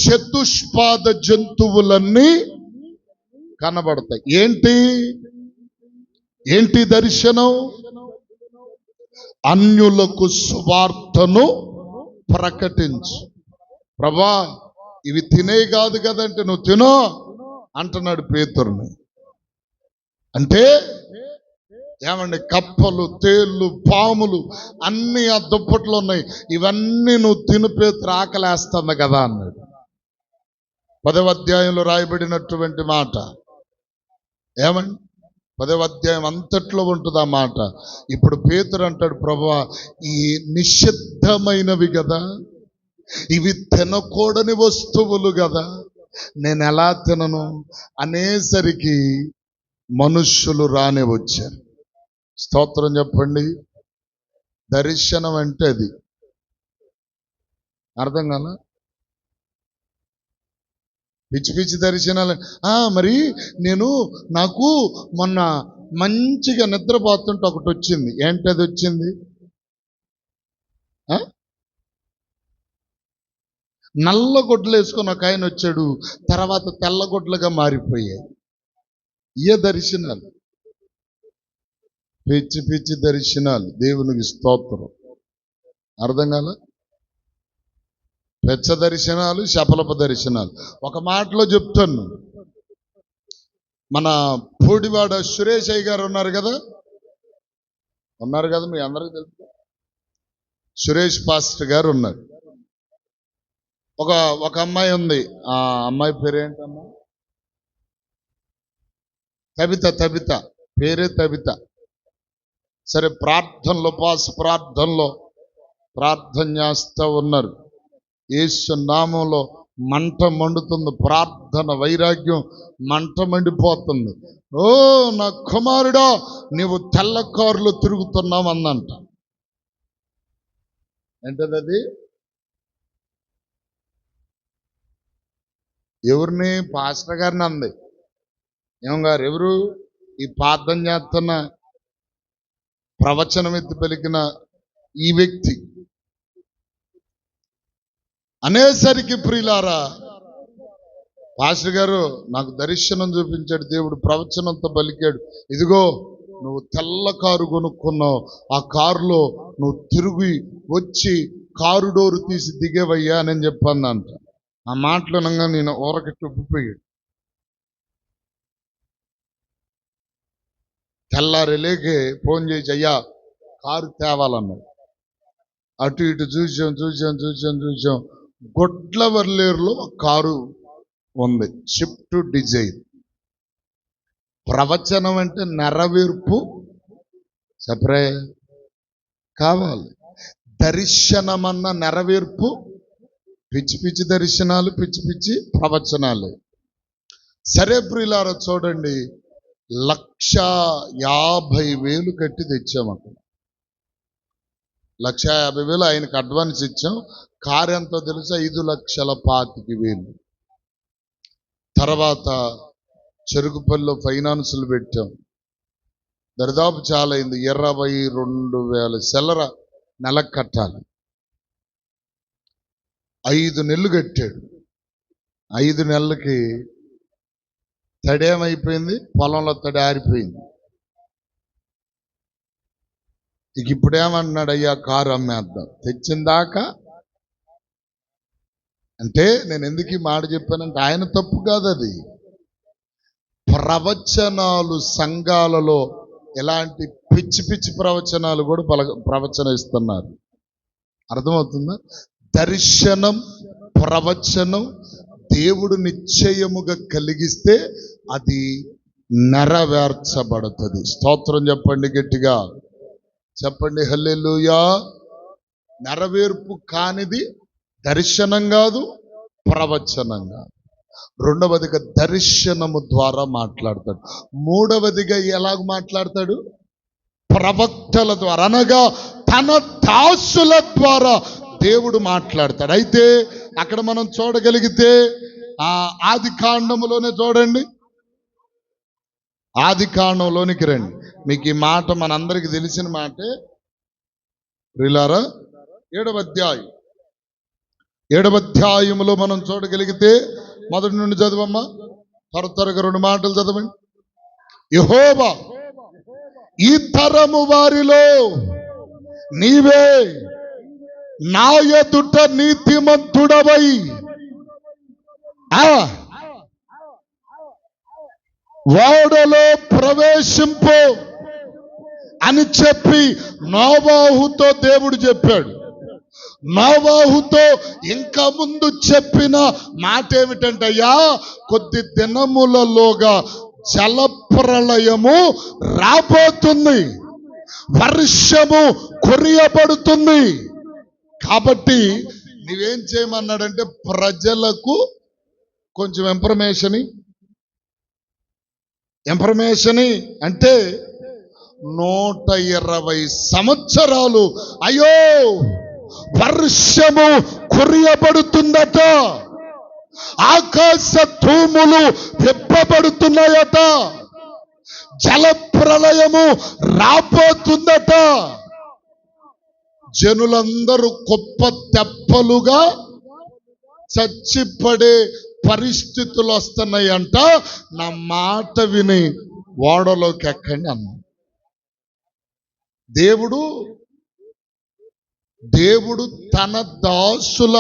చతుష్పాద జంతువులన్నీ కనబడతాయి. ఏంటి దర్శనం? అన్యులకు సువార్తను ప్రకటించు. ప్రభా ఇవి తినే కాదు కదంటే నువ్వు తినో అంటున్నాడు పేతురుని. అంటే ఏమండి, కప్పలు, తేళ్లు, పాములు అన్ని ఆ దుప్పట్లో ఉన్నాయి, ఇవన్నీ నువ్వు తిను పేతురు, ఆకలేస్తుంది కదా అన్నాడు. 10వ అధ్యాయంలో రాయబడినటువంటి మాట ఏమండి, 10వ అధ్యాయం అంతట్లో ఉంటుంది ఆ మాట. ఇప్పుడు పేతురు అంటాడు, ప్రభువా ఈ నిషిద్ధమైనవి కదా, ఇవి తినకూడని వస్తువులు కదా, నేను ఎలా తినను అనేసరికి మనుష్యులు రానే వచ్చారు. స్తోత్రం చెప్పండి. దర్శనం అంటే అది అర్థం కాల, పిచ్చి పిచ్చి దర్శనాలు. మరి నాకు మొన్న మంచిగా నిద్రపోతుంటే ఒకటి వచ్చింది. ఏంటది వచ్చింది? నల్ల గుడ్డలు వేసుకొని ఒక ఆయన వచ్చాడు, తర్వాత తెల్లగొడ్లుగా మారిపోయాయి. ఏ దర్శనాలు? పిచ్చి పిచ్చి దర్శనాలు. దేవునికి స్తోత్రం. అర్థం కాల, పెచ్చ దర్శనాలు, శపలప దర్శనాలు. ఒక మాటలో చెప్తాను, మన పూడివాడ సురేష్ అయ్య గారు ఉన్నారు కదా మీ అందరికీ తెలుసు. సురేష్ పాస్టర్ గారు ఉన్నారు. ఒక అమ్మాయి ఉంది, ఆ అమ్మాయి పేరేంటమ్మా? తబిత, పేరే తబిత. సరే, ప్రార్థనలో ప్రార్థన చేస్తూ ఉన్నారు. యేసు నామంలో మంట మండుతుంది, ప్రార్థన వైరాగ్యం మంట మండిపోతుంది. ఓ నా కుమారుడా, నీవు తెల్ల కారులో తిరుగుతున్నావు అందంట. ఏంటది? ఎవరిని? పాస్టర్ గారిని అంది. ఏమంగారు ఎవరు? ఈ ప్రార్థన చేస్తున్న ప్రవచనం ఎత్తి పలికిన ఈ వ్యక్తి అనేసరికి, ప్రియులారా, పాస్టర్ గారు నాకు దర్శనం చూపించాడు దేవుడు, ప్రవచనంతో పలికాడు, ఇదిగో నువ్వు తెల్ల కారు కొనుక్కున్నావు, ఆ కారులో నువ్వు తిరిగి వచ్చి కారు డోరు తీసి దిగేవయ్యా అని చెప్పాను అంట. ఆ మాటలనగా నేను ఊరకట్టి ఉబ్బిపోయాడు. తెల్లారిలేకే ఫోన్ చేసి, అయ్యా కారు తేవాలన్నాడు. అటు ఇటు చూసాం. గొడ్లవర్లేరులో కారు ఉంది, షిఫ్ట్ డిజైర్. ప్రవచనం అంటే నెరవేర్పు చెప్పరే కావాలి. దర్శనమన్న నెరవేర్పు. పిచ్చి పిచ్చి దర్శనాలు, పిచ్చి పిచ్చి ప్రవచనాలు. సరే ప్రియులారా, చూడండి, 1,50,000 కట్టి తెచ్చాము. అక్కడ 1,50,000 ఆయనకు అడ్వాన్స్ ఇచ్చాం. కారు ఎంతో తెలుసా? 5,25,000. తర్వాత చెరుకుపల్లిలో ఫైనాన్సులు పెట్టాం, దరిదాపు చాలా అయింది. 22,000 సెల్లర నెలకు కట్టాలి. 5 నెలలు కట్టాడు. 5 నెలలకి తడేమైపోయింది, పొలంలో తడి ఆరిపోయింది. ఇక ఇప్పుడేమన్నాడు, అయ్యా కారు అమ్మేద్దాం. తెచ్చిందాకా అంటే నేను ఎందుకు ఈ మాట చెప్పానంటే ఆయన తప్పు కాదు అది. ప్రవచనాలు సంఘాలలో ఎలాంటి పిచ్చి పిచ్చి ప్రవచనాలు కూడా ప్రవచన ఇస్తున్నారు. అర్థమవుతుందా? దర్శనం, ప్రవచనం దేవుడు నిశ్చయముగా కలిగిస్తే అది నెరవేర్చబడుతుంది. స్తోత్రం చెప్పండి గట్టిగా, చెప్పండి హల్లెలూయా. నెరవేర్పు కానిది దర్శనం కాదు, ప్రవచనం కాదు. రెండవదిగా దర్శనము ద్వారా మాట్లాడతాడు. మూడవదిగా ఎలాగ మాట్లాడతాడు? ప్రవక్తల ద్వారా, అనగా తన దాసుల ద్వారా దేవుడు మాట్లాడతాడు. అయితే అక్కడ మనం చూడగలిగితే ఆది కాండములోనే చూడండి, ఆది కాండంలోనికి రండి. మీకు ఈ మాట మనందరికి తెలిసిన మాటే ప్రియులారా. 7వ అధ్యాయములో మనం చూడగలిగితే మొదటి నుండి చదవమ్మా, త్వరగా 2 మాటలు చదవండి. యెహోవా, ఈ తరము వారిలో నీవే నా ఎదుట నీతిమంతుడవై ఓడలో ప్రవేశింపు అని చెప్పి నోవాహుతో దేవుడు చెప్పాడు. నోవాహుతో ఇంకా ముందు చెప్పిన మాట ఏమిటంటయ్యా, కొద్ది దినములలోగా జలప్రళయము రాబోతుంది, వర్షము కురియబడుతుంది. కాబట్టి నువ్వేం చేయమన్నాడంటే ప్రజలకు కొంచెం ఇన్ఫర్మేషన్ అంటే 120 సంవత్సరాలు అయ్యో వర్షము కురియబడుతుందట, ఆకాశ తూములు విప్పబడుతున్నాయట, జల ప్రళయము రాబోతుందట, జనులందరూ కుప్ప తెప్పలుగా చచ్చిపడే పరిస్థితులు వస్తున్నాయంట. నా మాట విని ఓడలోకి ఎక్కండి అన్నా. దేవుడు తన దాసుల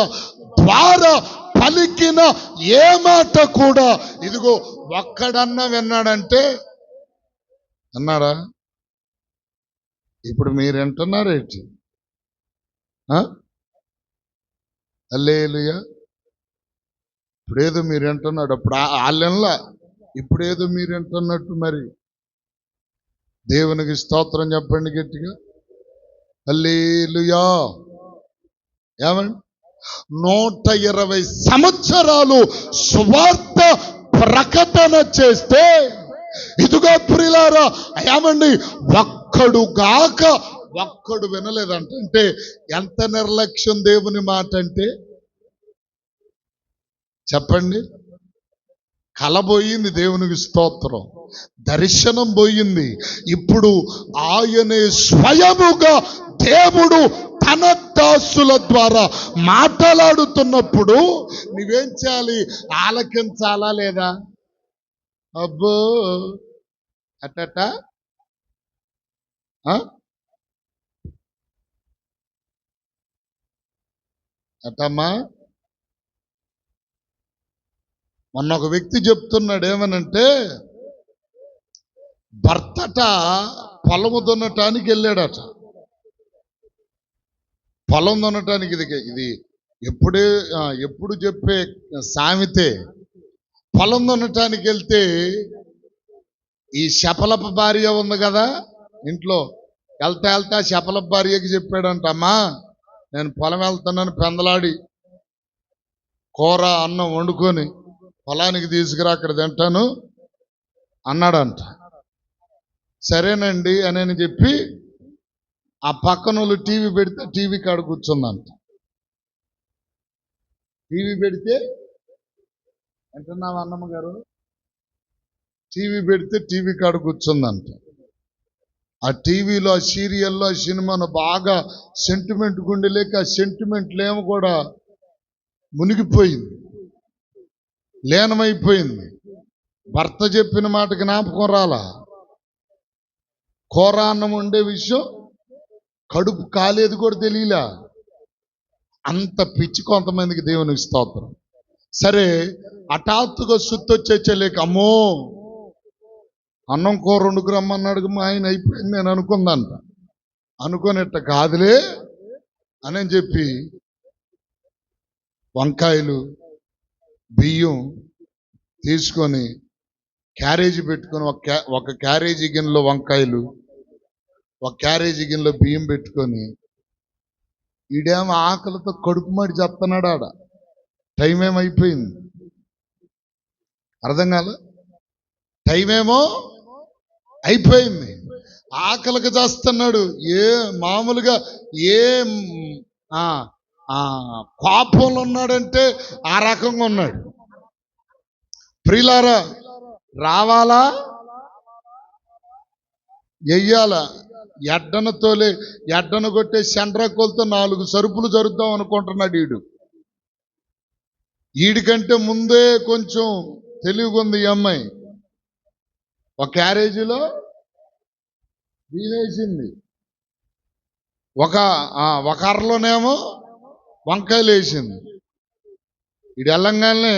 ద్వారా పలికిన ఏ మాట కూడా ఇదిగో ఒక్కడన్నా విన్నాడంటే అన్నారా? ఇప్పుడు మీరు వింటున్నారేంటి? హల్లెలూయా. ఇప్పుడేదో మీరు వింటున్నాడు, అప్పుడు వాళ్ళెల్లా ఇప్పుడేదో మీరు వింటున్నట్టు. మరి దేవునికి స్తోత్రం చెప్పండి గట్టిగా, హల్లెలూయా. ఏమండి, 120 సంవత్సరాలు సువార్త ప్రకటన చేస్తే ఇదిగో ప్రియులారా, ఏమండి, ఒక్కడు వినలేదంట. అంటే ఎంత నిర్లక్ష్యం దేవుని మాట అంటే చెప్పండి. కల పోయింది, దేవునికి స్తోత్రం, దర్శనం పోయింది. ఇప్పుడు ఆయనే స్వయముగా దేవుడు తన దాసుల ద్వారా మాట్లాడుతున్నప్పుడు నువ్వేం చేయాలి? ఆలకించాలా లేదా? అబ్బో అట్టట అట్టమ్మా. మొన్న ఒక వ్యక్తి చెప్తున్నాడు, ఏమనంటే భర్తట పొలము దున్నటానికి వెళ్ళాడట. పొలం దున్నటానికి ఇది ఎప్పుడు చెప్పే సామెతే. పొలం దున్నటానికి వెళ్తే ఈ శపలప భార్య ఉంది కదా ఇంట్లో, వెళ్తా శపలప భార్యకి చెప్పాడంట, అమ్మా నేను పొలం వెళ్తున్నాను, పెందలాడి కూర అన్నం వండుకొని పొలానికి తీసుకురా, అక్కడ తింటాను అన్నాడంట. సరేనండి అని చెప్పి ఆ పక్కన వాళ్ళు టీవీ పెడితే టీవీ కాడ కూర్చుందంట. టీవీ పెడితే అంటున్నావు అన్నమ్మ గారు, టీవీ పెడితే టీవీ కాడ కూర్చుందంట. ఆ టీవీలో, ఆ సీరియల్లో, ఆ సినిమాను బాగా సెంటిమెంట్ గుండెలేక ఆ సెంటిమెంట్లేమో కూడా మునిగిపోయింది, లీనమైపోయింది. భర్త చెప్పిన మాట జ్ఞాపకం రాలా, కూర అన్నం ఉండే విషయం కడుపు కాలేదు కూడా తెలియలా. అంత పిచ్చి కొంతమందికి, దేవునికి స్తోత్రం. సరే, హఠాత్తుగా సుత్తొచ్చేలేక అమ్మో అన్నం కూర వండుకురమ్మన్నాడు మా ఆయన, అయిపోయింది నేను అనుకుందంట. అనుకోనిట్ట కాదులే అని చెప్పి వంకాయలు బియ్యం తీసుకొని క్యారేజీ పెట్టుకొని ఒక క్యారేజీ గిన్నెలో వంకాయలు, ఒక క్యారేజీ గిన్నెలో బియ్యం పెట్టుకొని ఈడేమో ఆకలితో కడుపు మాడి చెప్తున్నాడు. ఆడ టైం ఏమైపోయింది, అర్థం కాలే, టైం ఏమో అయిపోయింది, ఆకలికి చేస్తున్నాడు. మామూలుగా ఏ కోపంలో ఉన్నాడంటే ఆ రకంగా ఉన్నాడు. ప్రియులారా, రావాలా వెయ్యాలా? ఎడ్డను కొట్టే సెంట్రకోలతో 4 సరుపులు జరుద్దాం అనుకుంటున్నాడు. ఈడికంటే ముందే కొంచెం తెలివిగా ఈ అమ్మాయి. ఒక క్యారేజీలో బియ్యేసింది, ఒక అరలోనేమో వంకాయలు వేసింది. ఈడు వెళ్ళంగానే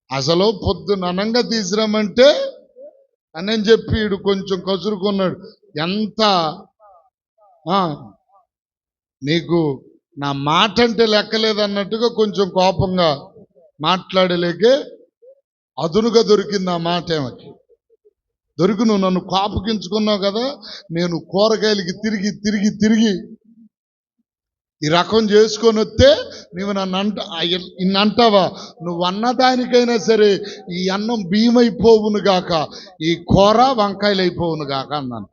అసలు పొద్దుననంగా తీసుకురామంటే అని చెప్పి ఈడు కొంచెం కసురుకున్నాడు. ఎంత నీకు నా మాట అంటే లెక్కలేదన్నట్టుగా కొంచెం కోపంగా మాట్లాడలేకే అదునుగా దొరికింది ఆ మాట. ఏమకి దొరికి, నువ్వు నన్ను కోపగించుకున్నావు కదా, నేను కూరగాయలకి తిరిగి తిరిగి తిరిగి ఈ రకం చేసుకొని వస్తే నువ్వు నన్ను ఇన్నంటావా? నువ్వు అన్నదానికైనా సరే ఈ అన్నం బియ్యం అయిపోవును గాక, ఈ కూర వంకాయలు అయిపోవును గాక అన్నాను.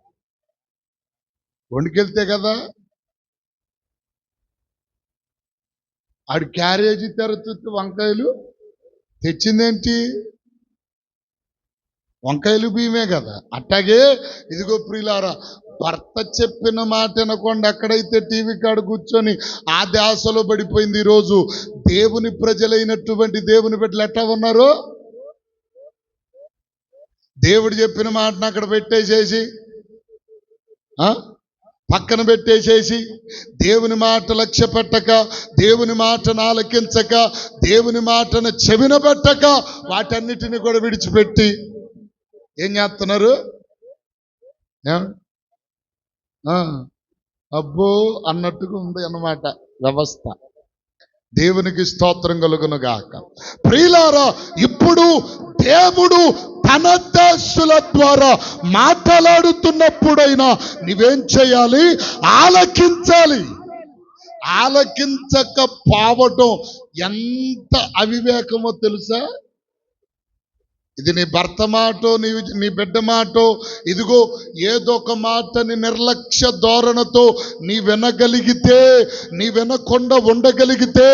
వండుకెళ్తే కదా ఆడు క్యారేజీ తెరచుతూ వంకాయలు తెచ్చిందేంటి? వంకాయలు బియ్యమే కదా. అట్టాగే ఇదిగో ప్రియులారా, భర్త చెప్పిన మాట వినకుండా ఎక్కడైతే టీవీ కాడ కూర్చొని ఆ ధ్యాసలో పడిపోయింది. ఈరోజు దేవుని ప్రజలైనటువంటి దేవుని బిడ్డలు ఎట్లా ఉన్నారు? దేవుడు చెప్పిన మాటను అక్కడ పెట్టేసేసి, పక్కన పెట్టేసేసి, దేవుని మాట లక్ష్య పెట్టక, దేవుని మాటను ఆలకించక, దేవుని మాటను చెవిన పెట్టక, వాటన్నిటిని కూడా విడిచిపెట్టి ఏం చేస్తున్నారు? అబ్బో అన్నట్టుగా ఉంది అన్నమాట వ్యవస్థ. దేవునికి స్తోత్రం కలుగును గాక. ప్రియులారా, ఇప్పుడు దేవుడు తన దాసుల ద్వారా మాట్లాడుతున్నప్పుడైనా నువ్వేం చేయాలి? ఆలకించాలి. ఆలకించకపోవటం ఎంత అవివేకమో తెలుసా? ఇది నీ భర్త మాటో, నీ బిడ్డ మాటో, ఇదిగో ఏదో ఒక మాటని నిర్లక్ష్య ధోరణతో నీ వినగలిగితే, నీ వినకుండా ఉండగలిగితే,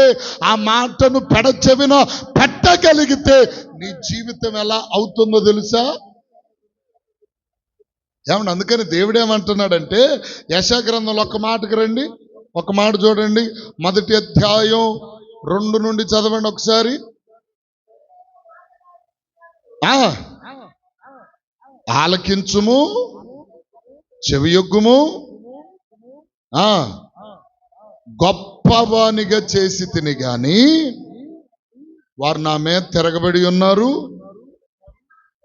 ఆ మాటను పెడచెవిన పెట్టగలిగితే నీ జీవితం ఎలా అవుతుందో తెలుసా? ఏమండి, అందుకని దేవుడేమంటున్నాడంటే, యెషయా గ్రంథంలో ఒక మాటకు రండి, ఒక మాట చూడండి. 1వ అధ్యాయం 2 నుండి చదవండి ఒకసారి. ఆలకించుము, చెవియొగ్గుము, గొప్పవానిగా చేసి తిని గాని వారు నా మీద తిరగబడి ఉన్నారు.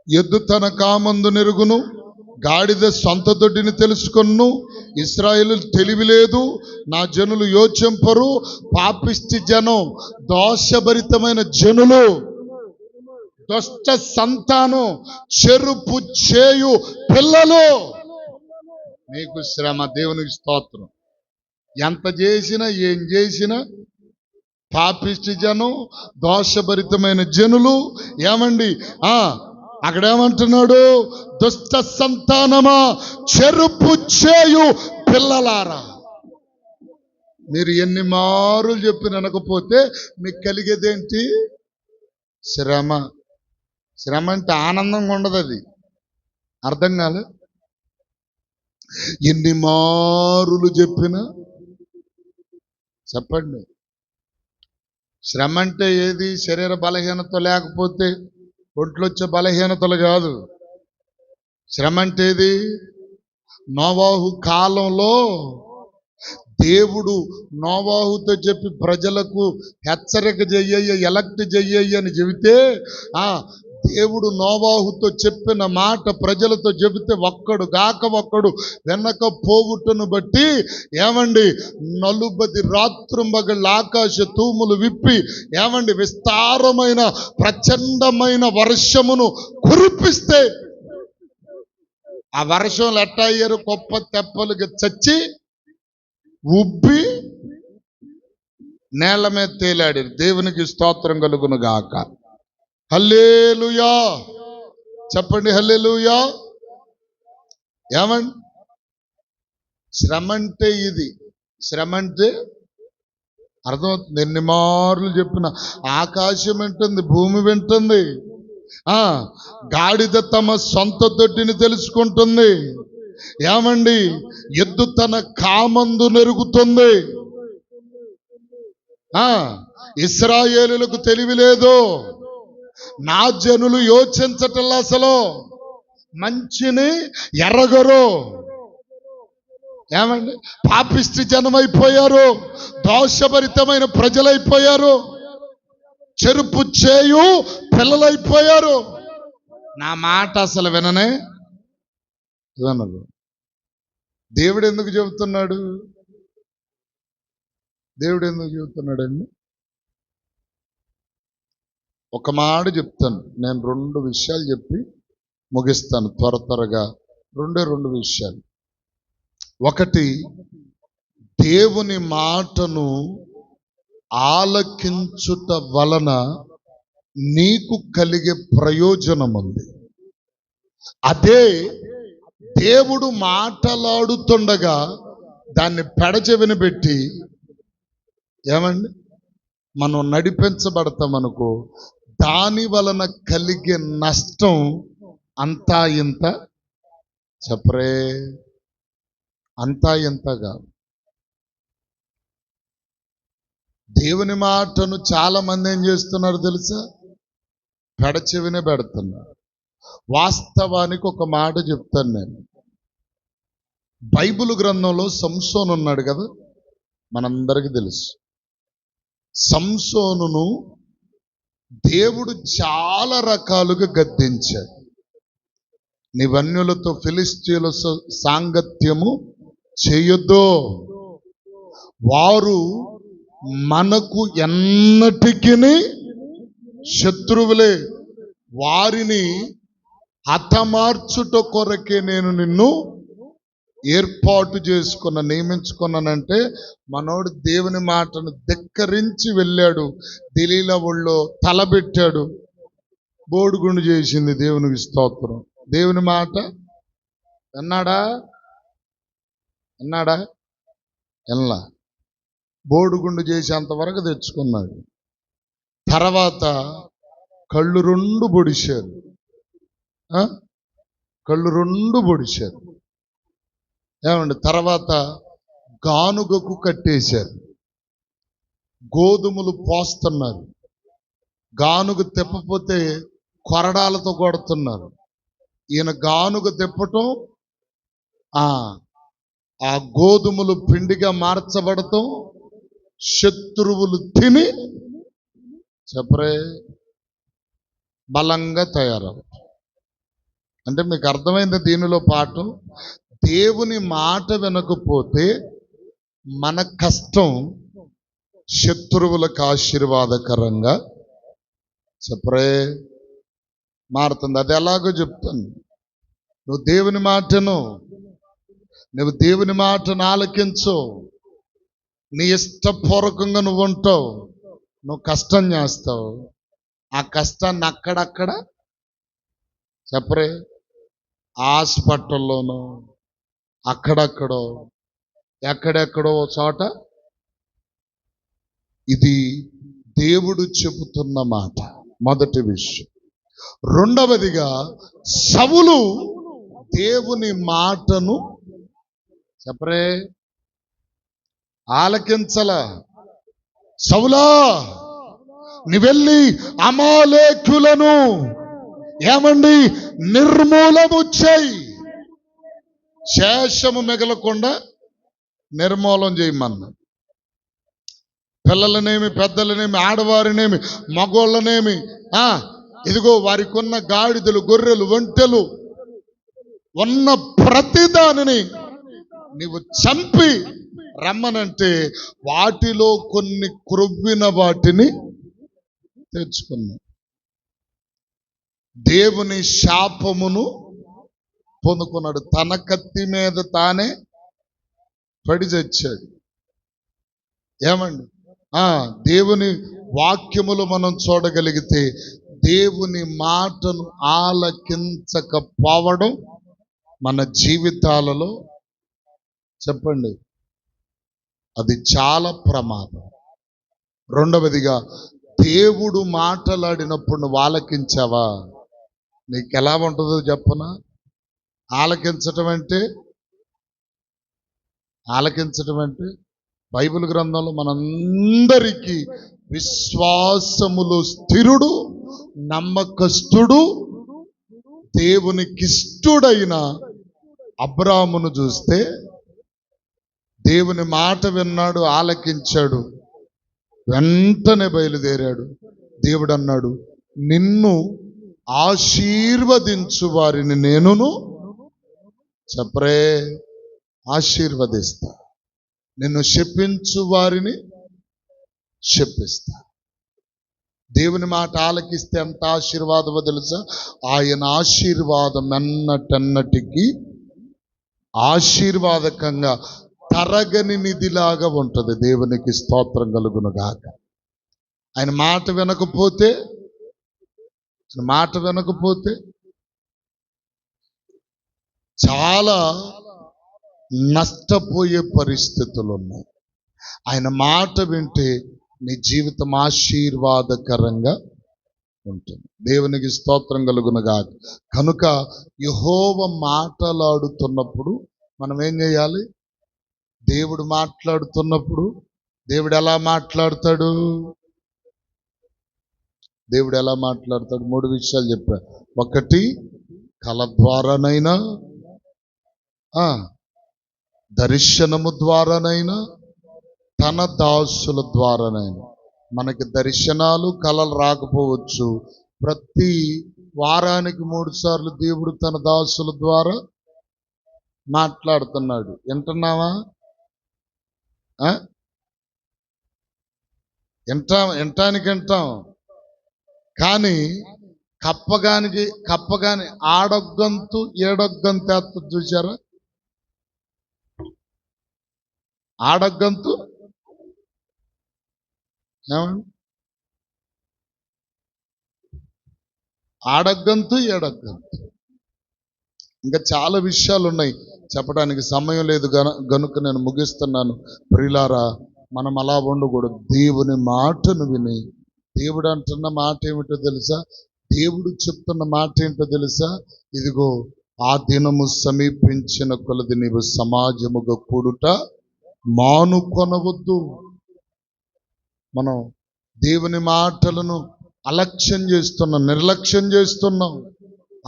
ఎద్దు తన కామందు నెరుగును, గాడిద సొంత దొడ్డిని తెలుసుకొను. ఇశ్రాయేలు తెలివి లేదు, నా జనులు యోచింపరు. పాపిష్టి జనం, దోషభరితమైన జనులు, దుష్ట సంతానం, చెరుపు చేయు పిల్లలు, మీకు శ్రమ. దేవునికి స్తోత్రం. ఎంత చేసినా ఏం చేసినా పాపిష్టి జనం, దోషభరితమైన జనులు. ఏమండి, అక్కడేమంటున్నాడు? దుష్ట సంతానమా, చెరుపు చేయు పిల్లలారా. మీరు ఎన్ని మారులు చెప్పి వినకపోతే మీకు కలిగేదేంటి? శ్రమ. శ్రమ అంటే ఆనందంగా ఉండదు, అది అర్థం కాలే. ఎన్ని మారులు చెప్పినా చెప్పండి. శ్రమ అంటే ఏది? శరీర బలహీనత లేకపోతే ఒంట్లో వచ్చే బలహీనతలు కాదు. శ్రమ అంటే ఏది? నోవాహు కాలంలో దేవుడు నోవాహుతో చెప్పి ప్రజలకు హెచ్చరిక చెయ్యి, ఎలక్ట్ చెయ్యి అని చెబితే దేవుడు నోవాహుతో చెప్పిన మాట ప్రజలతో చెబితే ఒక్కడు గాక ఒక్కడు వెనక పోవుటను బట్టి ఏమండి 40 రాత్రింబగళ్ళ ఆకాశ తూములు విప్పి ఏమండి విస్తారమైన ప్రచండమైన వర్షమును కురిపిస్తే ఆ వర్షంలో ఎట్టా అయ్యారు? గొప్ప తెప్పలుగా చచ్చి ఉబ్బి నేల మీద తేలాడారు. దేవునికి స్తోత్రం కలుగును గాక. హల్లెలూయా చెప్పండి, హల్లెలూయా. ఏమండి శ్రమ అంటే ఇది. శ్రమ అంటే అర్థమవుతుంది. ఎన్ని మార్లు చెప్పిన ఆకాశం వింటుంది, భూమి వింటుంది. గాడిద తమ సొంత దొడ్డిని తెలుసుకుంటుంది. ఏమండి ఎద్దు తన కామందు నెరుగుతుంది. ఇశ్రాయేలులకు తెలివి లేదు. నా జనులు యోచించటల్లా, అసలు మంచిని ఎరగరు. ఏమండి పాపిష్టి జనమైపోయారు, దోషభరితమైన ప్రజలైపోయారు, చెరుపు చేయు పిల్లలైపోయారు. నా మాట అసలు వినరు. దేవుడు ఎందుకు చెబుతున్నాడు? దేవుడు ఎందుకు చెబుతున్నాడండి? ఒక మాట చెప్తాను నేను. 2 విషయాలు చెప్పి ముగిస్తాను త్వరగా. 2 విషయాలు. ఒకటి, దేవుని మాటను ఆలకించుట వలన నీకు కలిగే ప్రయోజనం ఉంది. అదే దేవుడు మాట్లాడుతుండగా దాన్ని పెడచెవిన పెట్టి ఏమండి మనం నడిపించబడతామనుకో, దాని వలన కలిగే నష్టం అంతా ఇంత చెప్పరే, అంతా ఇంతగా. దేవుని మాటను చాలా మంది ఏం చేస్తున్నారు తెలుసా? పెడచెవినే పెడుతున్నారు. వాస్తవానికి ఒక మాట చెప్తాను నేను. బైబిల్ గ్రంథంలో సంసోను ఉన్నాడు కదా, మనందరికీ తెలుసు. సంసోనును దేవుడు చాలా రకాలుగా గద్దించాడు. నీవన్యులతో ఫిలిష్తీయుల సాంగత్యము చేయొద్దు, వారు మనకు ఎన్నటికీ శత్రువులే, వారిని హతమార్చుట కొరకే నేను నిన్ను ఏర్పాటు నియమించుకున్నానంటే మనోడు దేవుని మాటను ధిక్కరించి వెళ్ళాడు. దిలీలా ఒళ్ళో తలబెట్టాడు, బోడిగుండు చేసింది. దేవునికి స్తోత్రం. దేవుని మాట విన్నాడా? ఎల్లా బోడిగుండు చేసేంతవరకు తెచ్చుకున్నాడు. తర్వాత కళ్ళు 2 పొడిచారు. కళ్ళు 2 పొడిచారు. ఏమండి తర్వాత గానుగకు కట్టేశారు. గోధుమలు పోస్తున్నారు. గానుగ తిప్పపోతే కొరడాలతో కొడుతున్నారు. ఈయన గానుగ తిప్పటం, ఆ గోధుమలు పిండిగా మార్చబడటం, శత్రువులు తిని చెప్పరే బలంగా తయారవు. అంటే మీకు అర్థమైంది దీనిలో పాఠం? దేవుని మాట వినకపోతే మన కష్టం శత్రువులకు ఆశీర్వాదకరంగా చెప్పరే మారుతుంది. అది ఎలాగో చెప్తాను. నువ్వు దేవుని మాటను ఆలకించు. నీ ఇష్టపూర్వకంగా నువ్వు ఉంటావు, నువ్వు కష్టం చేస్తావు. ఆ కష్టాన్ని అక్కడక్కడ చెప్పరే హాస్పిటల్లోనూ అక్కడక్కడో ఎక్కడెక్కడో చోట. ఇది దేవుడు చెబుతున్న మాట, మొదటి విషయం. రెండవదిగా సౌలు దేవుని మాటను చెప్పరే ఆలకించల. సౌలా నీవెళ్ళి అమాలేకులను ఏమండి నిర్మూలము చేయి, శేషము మిగలకుండా నిర్మూలం చేయమన్నా. పిల్లలనేమి, పెద్దలనేమి, ఆడవారినేమి, మగోళ్ళనేమి ఇదిగో వారికి ఉన్న గాడిదలు, గొర్రెలు, ఒంటెలు ఉన్న ప్రతి దానిని నీవు చంపి రమ్మనంటే వాటిలో కొన్ని క్రొవ్విన వాటిని తెచ్చుకున్నావు. దేవుని శాపమును పొందుకున్నాడు. తన కత్తి మీద తానే పడి చచ్చాడు. ఏమండి? దేవుని వాక్యములు మనం చూడగలిగితే దేవుని మాటను ఆలకించకపోవడం మన జీవితాలలో, చెప్పండి, అది చాలా ప్రమాదం. రెండవదిగా, దేవుడు మాట్లాడినప్పుడు నువ్వు ఆలకించావా? నీకు ఎలా ఉంటుందో చెప్పనా? ఆలకించటం అంటే బైబిల్ గ్రంథంలో మనందరికీ విశ్వాసములో స్థిరుడు, నమ్మకస్తుడు, దేవునికిష్టుడైన అబ్రాహామును చూస్తే దేవుని మాట విన్నాడు, ఆలకించాడు, వెంటనే బయలుదేరాడు. దేవుడు అన్నాడు, నిన్ను ఆశీర్వదించు వారిని నేనును చెప్పరే ఆశీర్వదిస్తా, నిన్ను శపించు వారిని శపిస్తా. దేవుని మాట ఆలకిస్తే ఎంత ఆశీర్వాదమో తెలుసా? ఆయన ఆశీర్వాదం ఎన్నటన్నటికీ ఆశీర్వాదకంగా తరగని నిధిలాగా ఉంటుంది. దేవునికి స్తోత్రం కలుగును గాక. ఆయన మాట వినకపోతే చాలా నష్టపోయే పరిస్థితులు ఉన్నాయి. ఆయన మాట వింటే నీ జీవితం ఆశీర్వాదకరంగా ఉంటుంది. దేవునికి స్తోత్రం కలుగును గాక. కనుక యెహోవా మాట్లాడుతున్నప్పుడు మనం ఏం చేయాలి? దేవుడు మాట్లాడుతున్నప్పుడు దేవుడు ఎలా మాట్లాడతాడు? 3 విషయాలు చెప్పారు. 1, కల ద్వారానైనా, దర్శనము ద్వారానైనా, తన దాసుల ద్వారానైనా. మనకి దర్శనాలు, కలలు రాకపోవచ్చు. ప్రతి వారానికి 3 సార్లు దేవుడు తన దాసుల ద్వారా మాట్లాడుతున్నాడు. వింటున్నావా? వింటాం. కానీ కప్పగాని ఆడొగ్గంతు ఏడొగ్గంతు వేస్తుంది చూసారా? ఆడొగ్గంతు ఏమండి? ఆడొగ్గంతు ఏడొగ్గంతు. ఇంకా చాలా విషయాలు ఉన్నాయి, చెప్పడానికి సమయం లేదు గనుక నేను ముగిస్తున్నాను. ప్రియులారా, మనం అలా ఉండకూడదు. దేవుని మాటను విని, దేవుడు అంటున్న మాట ఏమిటో తెలుసా? దేవుడు చెప్తున్న మాట ఏంటో తెలుసా? ఇదిగో, ఆ దినము సమీపించిన కొలది నీవు సమాజముగా కూడుట మానుకొనవద్దు. మనం దేవుని మాటలను నిర్లక్ష్యం చేస్తున్నాం,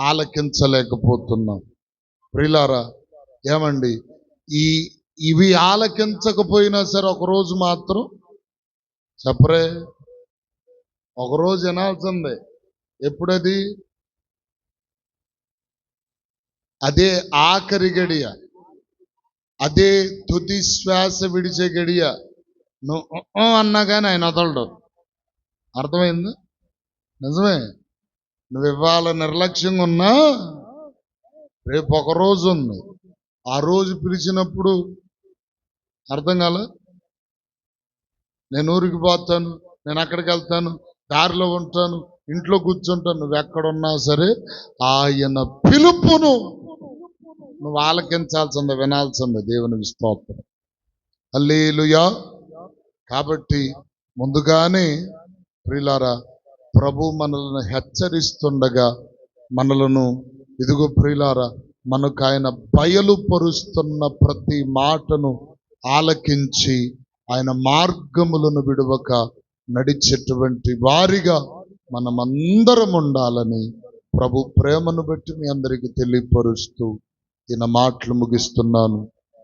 ఆలకించలేకపోతున్నాం. ప్రియులారా, ఏమండి, ఇవి ఆలకించకపోయినా సరే ఒకరోజు మాత్రం చెప్పరే, ఒకరోజు వినాల్సిందే. ఎప్పుడది? అదే ఆఖరి గడియ, అదే తుది శ్వాస విడిచే గడియ. నువ్వు అన్నా కానీ ఆయన వదలడు. అర్థమైంది? నిజమే. నువ్వు ఇవాళ నిర్లక్ష్యంగా ఉన్నా రేపు ఒక రోజు ఉంది. ఆ రోజు పిలిచినప్పుడు అర్థం కాల, నేను ఊరికి పోతాను, నేను అక్కడికి వెళ్తాను, దారిలో ఉంటాను, ఇంట్లో కూర్చుంటాను. నువ్వు ఎక్కడున్నా సరే ఆయన పిలుపును నువ్వు ఆలకించాల్సిందే, వినాల్సిందే. దేవునికి స్తోత్రం. హల్లెలూయా. కాబట్టి ముందుగానే ప్రియులారా, ప్రభు మనలను హెచ్చరిస్తుండగా మనలను, ఇదిగో ప్రియులారా, మనకు ఆయన బయలుపరుస్తున్న ప్రతి మాటను ఆలకించి ఆయన మార్గములను విడవక నడిచేటువంటి వారిగా మనమందరం ఉండాలని ప్రభు ప్రేమను బట్టి మీ అందరికీ తెలియపరుస్తూ ఈయన మాటలు ముగిస్తున్నాను.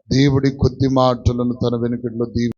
దేవుడి కొద్ది మాటలను తన వెనుకట్లో